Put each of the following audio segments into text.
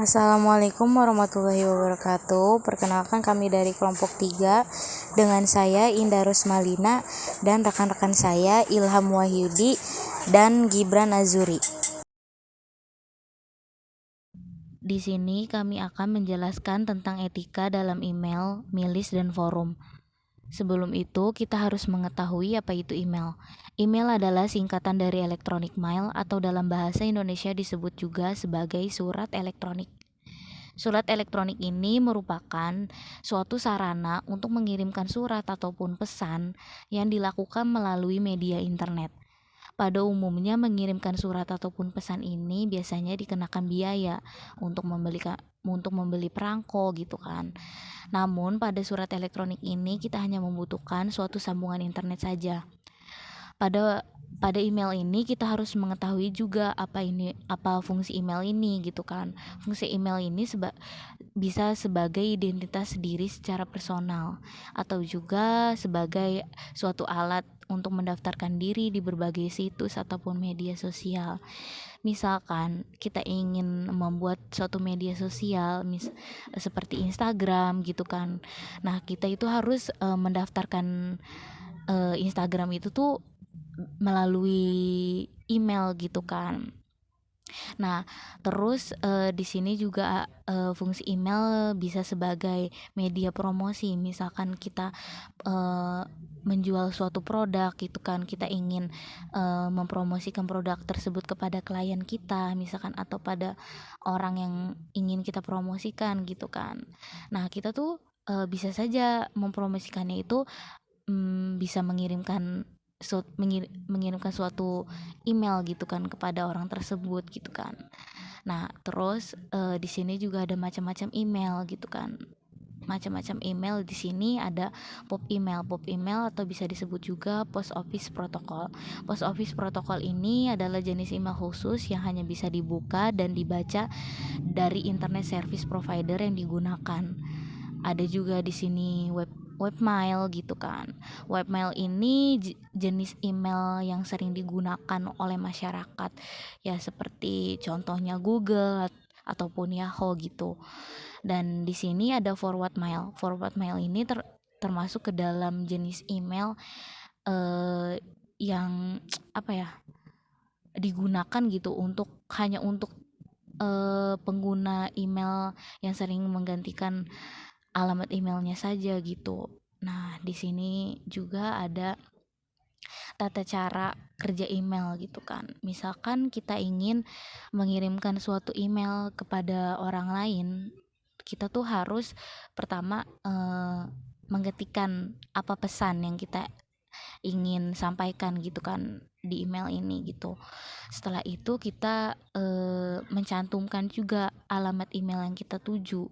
Assalamualaikum warahmatullahi wabarakatuh. Perkenalkan kami dari kelompok 3 dengan saya Indah Rusmalina dan rekan-rekan saya Ilham Wahyudi dan Gibran Azuri. Di sini kami akan menjelaskan tentang etika dalam email, milis, dan forum. Sebelum itu, kita harus mengetahui apa itu email. Email adalah singkatan dari electronic mail atau dalam bahasa Indonesia disebut juga sebagai surat elektronik. Surat elektronik ini merupakan suatu sarana untuk mengirimkan surat ataupun pesan yang dilakukan melalui media internet. Pada umumnya mengirimkan surat ataupun pesan ini biasanya dikenakan biaya untuk membeli perangko gitu kan. Namun pada surat elektronik ini kita hanya membutuhkan suatu sambungan internet saja. Pada email ini kita harus mengetahui juga apa fungsi email ini gitu kan. Fungsi email ini bisa sebagai identitas diri secara personal atau juga sebagai suatu alat untuk mendaftarkan diri di berbagai situs ataupun media sosial. Misalkan kita ingin membuat suatu media sosial seperti Instagram gitu kan. Nah, kita itu harus mendaftarkan Instagram itu tuh melalui email gitu kan. Nah, terus di sini juga fungsi email bisa sebagai media promosi. Misalkan kita menjual suatu produk gitu kan, kita ingin mempromosikan produk tersebut kepada klien kita misalkan atau pada orang yang ingin kita promosikan gitu kan. Nah, kita tuh bisa saja mempromosikannya itu bisa mengirimkan suatu email gitu kan kepada orang tersebut gitu kan. Nah, terus di sini juga ada macam-macam email gitu kan. Macam-macam email di sini ada pop email atau bisa disebut juga post office protocol. Post office protocol ini adalah jenis email khusus yang hanya bisa dibuka dan dibaca dari internet service provider yang digunakan. Ada juga di sini webmail gitu kan. Webmail ini jenis email yang sering digunakan oleh masyarakat ya, seperti contohnya Google ataupun Yahoo gitu. Dan di sini ada forward mail. Forward mail ini termasuk ke dalam jenis email yang apa ya, digunakan gitu hanya untuk pengguna email yang sering menggantikan alamat emailnya saja gitu. Nah, di sini juga ada tata cara kerja email gitu kan. Misalkan kita ingin mengirimkan suatu email kepada orang lain, kita tuh harus pertama mengetikkan apa pesan yang kita ingin sampaikan gitu kan di email ini gitu. Setelah itu kita mencantumkan juga alamat email yang kita tuju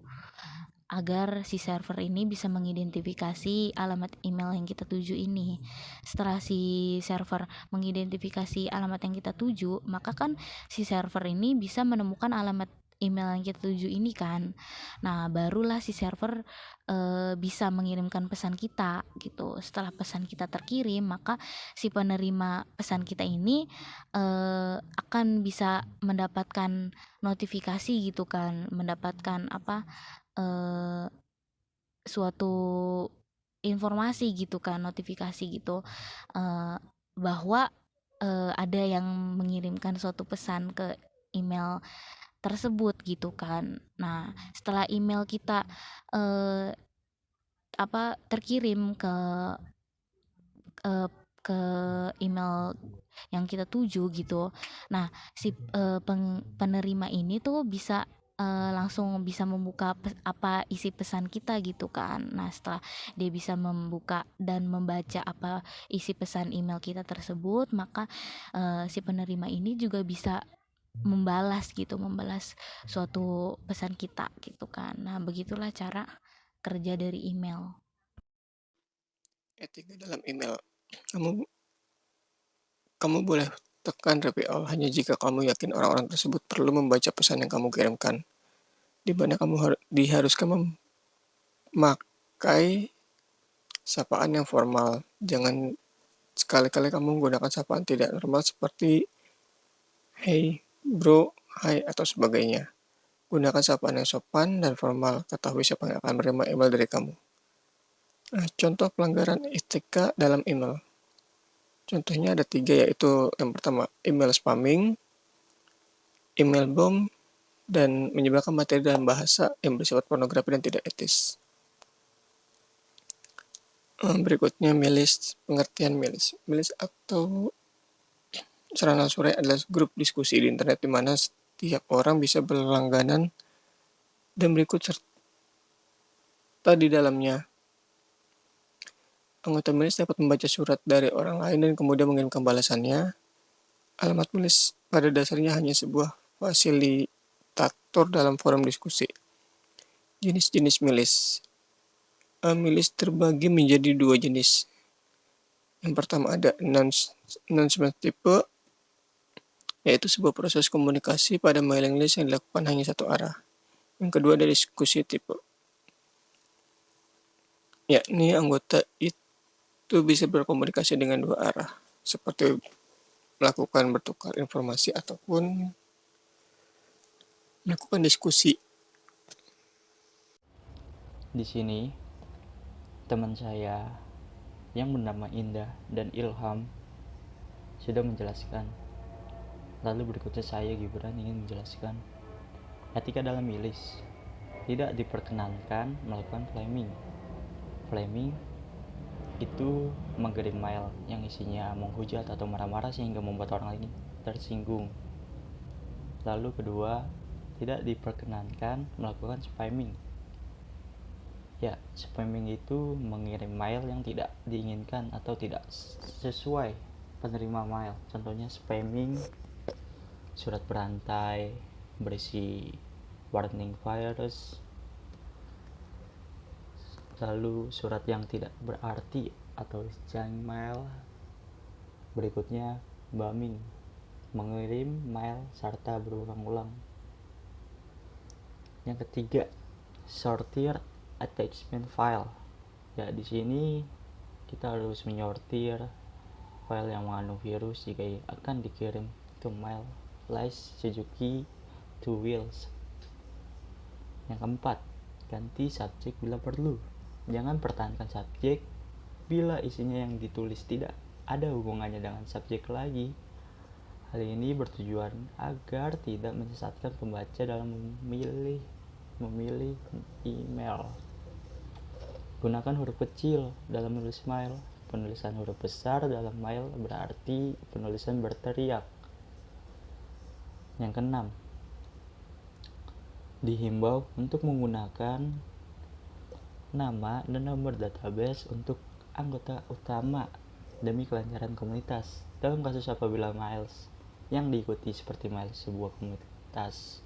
agar si server ini bisa mengidentifikasi alamat email yang kita tuju ini. Setelah si server mengidentifikasi alamat yang kita tuju, maka kan si server ini bisa menemukan alamat email yang kita tuju ini kan. Nah, barulah si server bisa mengirimkan pesan kita gitu. Setelah pesan kita terkirim, maka si penerima pesan kita ini akan bisa mendapatkan notifikasi gitu kan, mendapatkan suatu informasi gitu kan, notifikasi gitu bahwa ada yang mengirimkan suatu pesan ke email tersebut gitu kan. Nah, setelah email kita terkirim eh, ke email yang kita tuju gitu. Nah, si penerima ini tuh bisa langsung bisa membuka apa isi pesan kita gitu kan. Nah, setelah dia bisa membuka dan membaca apa isi pesan email kita tersebut, maka si penerima ini juga bisa membalas suatu pesan kita gitu kan. Nah, begitulah cara kerja dari email. Etika dalam email. Kamu kamu boleh tekan Repeat All hanya jika kamu yakin orang-orang tersebut perlu membaca pesan yang kamu kirimkan. Di mana kamu diharuskan memakai sapaan yang formal. Jangan sekali-kali kamu menggunakan sapaan tidak normal seperti hey, bro, hai, atau sebagainya. Gunakan sapaan yang sopan dan formal. Ketahui siapa yang akan menerima email dari kamu. Contoh pelanggaran etika dalam email. Contohnya ada 3, yaitu yang pertama, email spamming, email bomb, dan menyebarkan materi dalam bahasa yang bersifat pornografi dan tidak etis. Berikutnya milis, pengertian milis. Milis atau sarana sore adalah grup diskusi di internet di mana setiap orang bisa berlangganan dan berikut serta di dalamnya. Anggota milis dapat membaca surat dari orang lain dan kemudian mengirimkan balasannya. Alamat milis pada dasarnya hanya sebuah fasilitator dalam forum diskusi. Jenis-jenis milis. Milis terbagi menjadi 2 jenis. Yang pertama ada announcement type, yaitu sebuah proses komunikasi pada mailing list yang dilakukan hanya satu arah. Yang kedua ada diskusi type, yakni anggota itu bisa berkomunikasi dengan 2 arah, seperti melakukan bertukar informasi ataupun melakukan diskusi. Di sini, teman saya yang bernama Indah dan Ilham sudah menjelaskan. Lalu berikutnya saya Gibran ingin menjelaskan. Etika dalam milis tidak diperkenankan melakukan flaming. Flaming itu mengirim mail yang isinya menghujat atau marah-marah sehingga membuat orang lain tersinggung. Lalu kedua, tidak diperkenankan melakukan spamming. Ya, spamming itu mengirim mail yang tidak diinginkan atau tidak sesuai penerima mail. Contohnya spamming surat berantai berisi warning virus, lalu surat yang tidak berarti atau junk mail. Berikutnya bumming, mengirim mail serta berulang-ulang. Yang ketiga, sortir attachment file. Ya, di sini kita harus menyortir file yang mengandung virus jika akan dikirim ke mail list Suzuki 2 wheels. Yang keempat, ganti subjek bila perlu. Jangan pertahankan subjek bila isinya yang ditulis tidak ada hubungannya dengan subjek lagi. Hal ini bertujuan agar tidak menyesatkan pembaca dalam memilih email. Gunakan huruf kecil dalam menulis mail. Penulisan huruf besar dalam mail berarti penulisan berteriak. Yang keenam, dihimbau untuk menggunakan nama dan nomor database untuk anggota utama demi kelancaran komunitas. Dalam kasus apabila miles yang diikuti seperti miles sebuah komunitas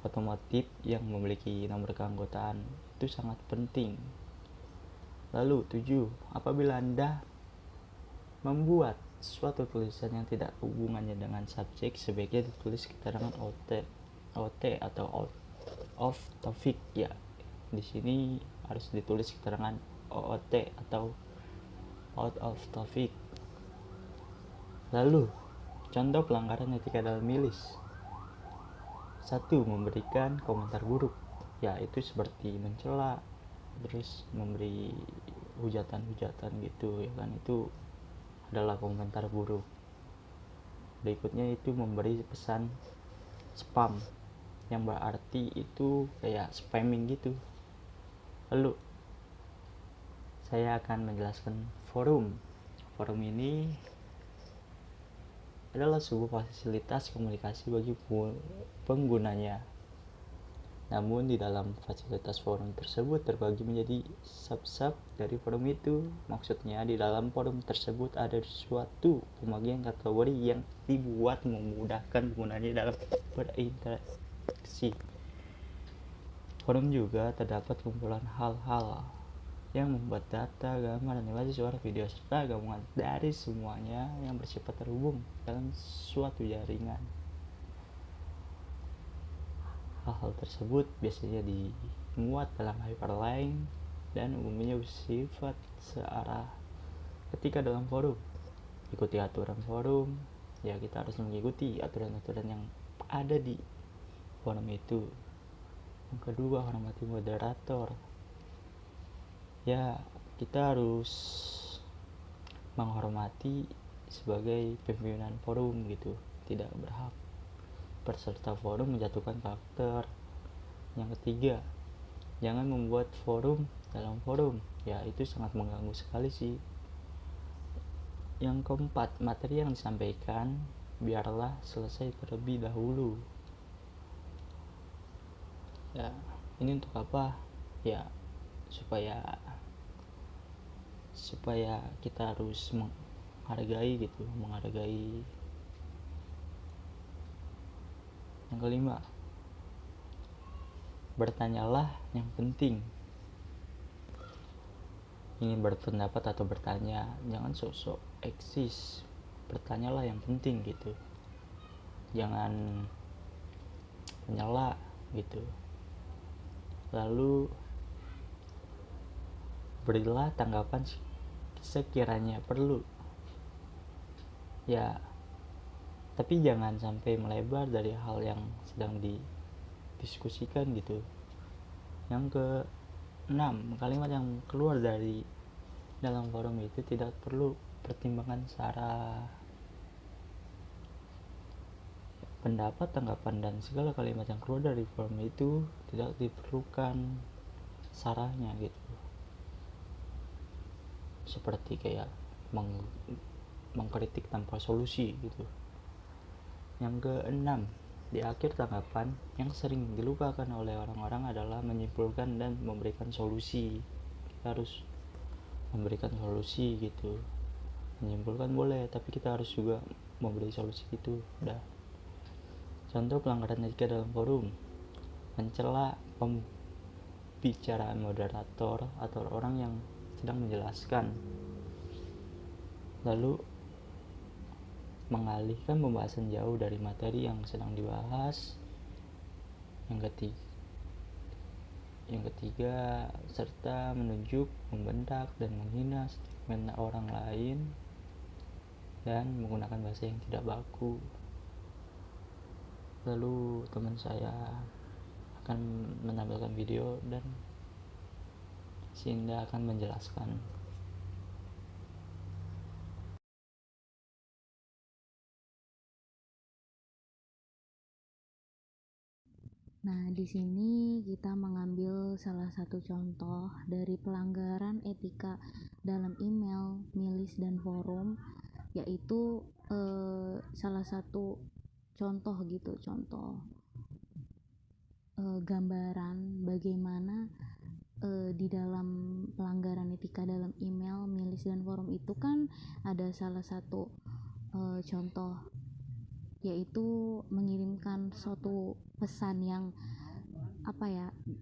otomotif yang memiliki nomor keanggotaan itu sangat penting. Lalu 7, apabila Anda membuat suatu tulisan yang tidak hubungannya dengan subjek, sebaiknya ditulis keterangan OT atau out of topic. Ya, di sini harus ditulis keterangan OOT atau out of topic. Lalu contoh pelanggaran etika dalam milis. 1. Memberikan komentar buruk, yaitu seperti mencela, terus memberi hujatan-hujatan gitu ya kan, itu adalah komentar buruk. Berikutnya itu memberi pesan spam, yang berarti itu kayak spamming gitu. Lalu saya akan menjelaskan forum. Forum ini adalah sebuah fasilitas komunikasi bagi penggunanya. Namun di dalam fasilitas forum tersebut terbagi menjadi sub-sub dari forum itu. Maksudnya di dalam forum tersebut ada suatu pembagian kategori yang dibuat memudahkan penggunanya dalam berinteraksi. Forum juga terdapat kumpulan hal-hal yang membuat data, gambar, animasi, suara, video, serta gabungan dari semuanya yang bersifat terhubung dalam suatu jaringan. Hal-hal tersebut biasanya dimuat dalam hyperlink dan umumnya bersifat searah. Ketika dalam forum, ikuti aturan forum. Ya, kita harus mengikuti aturan-aturan yang ada di forum itu. Yang kedua, hormati moderator. Ya, kita harus menghormati sebagai pimpinan forum gitu. Tidak berhak peserta forum menjatuhkan karakter. Yang ketiga, jangan membuat forum dalam forum. Ya, itu sangat mengganggu sekali sih. Yang keempat, materi yang disampaikan biarlah selesai terlebih dahulu. Ya, ini untuk apa? Ya, supaya kita harus menghargai gitu, menghargai. Yang kelima, bertanyalah yang penting. Ingin berpendapat atau bertanya, jangan sok-sok eksis. Bertanyalah yang penting gitu. Jangan menyela gitu. Lalu berilah tanggapan sekiranya perlu. Ya, tapi jangan sampai melebar dari hal yang sedang didiskusikan gitu. Yang keenam, kalimat yang keluar dari dalam forum itu tidak perlu pertimbangan secara pendapat, tanggapan, dan segala kalimat yang keluar dari forum itu tidak diperlukan sarahnya gitu. Seperti kayak mengkritik tanpa solusi gitu. Yang keenam, di akhir tanggapan yang sering dilupakan oleh orang-orang adalah menyimpulkan dan memberikan solusi. Kita harus memberikan solusi gitu. Menyimpulkan boleh, tapi kita harus juga memberi solusi gitu. Udah. Contoh pelanggaran etika dalam forum: mencela pembicaraan moderator atau orang yang sedang menjelaskan, lalu mengalihkan pembahasan jauh dari materi yang sedang dibahas. Yang ketiga, serta menunjuk, membentak, dan menghina statement orang lain dan menggunakan bahasa yang tidak baku. Lalu teman saya akan menampilkan video dan Sinda akan menjelaskan. Nah, di sini kita mengambil salah satu contoh dari pelanggaran etika dalam email, milis, dan forum, yaitu salah satu contoh gambaran bagaimana di dalam pelanggaran etika dalam email, milis, dan forum itu kan ada salah satu contoh, yaitu mengirimkan suatu pesan yang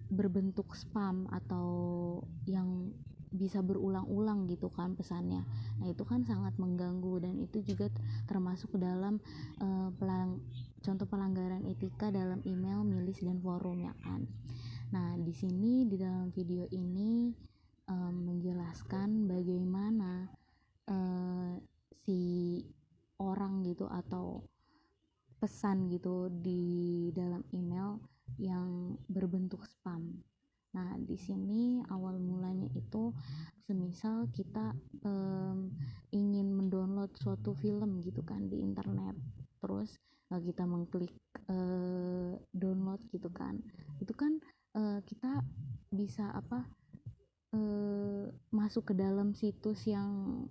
berbentuk spam atau yang bisa berulang-ulang gitu kan pesannya. Nah, itu kan sangat mengganggu dan itu juga termasuk dalam contoh pelanggaran etika dalam email, milis, dan forum ya kan. Nah, di sini di dalam video ini menjelaskan bagaimana si orang gitu atau pesan gitu di dalam email yang berbentuk spam. Nah, di sini awal mulanya itu semisal kita ingin mendownload suatu film gitu kan di internet, terus kita mengklik download gitu kan, itu kan kita bisa masuk ke dalam situs yang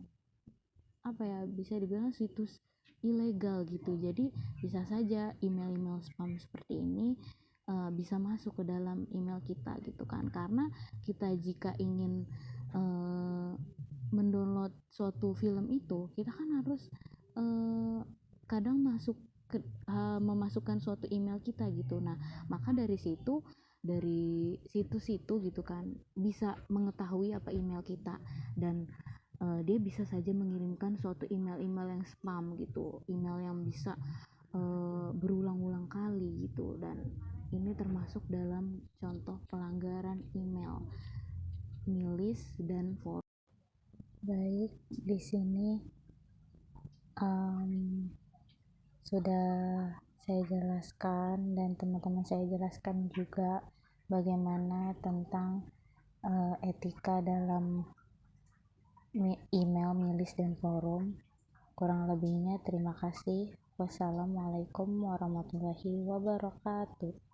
bisa dibilang situs ilegal gitu. Jadi bisa saja email-email spam seperti ini bisa masuk ke dalam email kita gitu kan, karena kita jika ingin mendownload suatu film itu, kita kan harus kadang memasukkan suatu email kita gitu. Nah, maka dari situs itu gitu kan bisa mengetahui apa email kita, dan dia bisa saja mengirimkan suatu email-email yang spam gitu, email yang bisa berulang-ulang kali gitu, dan ini termasuk dalam contoh pelanggaran email, milis, dan forum. Baik, di sini sudah saya jelaskan dan teman-teman saya jelaskan juga bagaimana tentang etika dalam email, milis, dan forum. Kurang lebihnya terima kasih. Wassalamualaikum warahmatullahi wabarakatuh.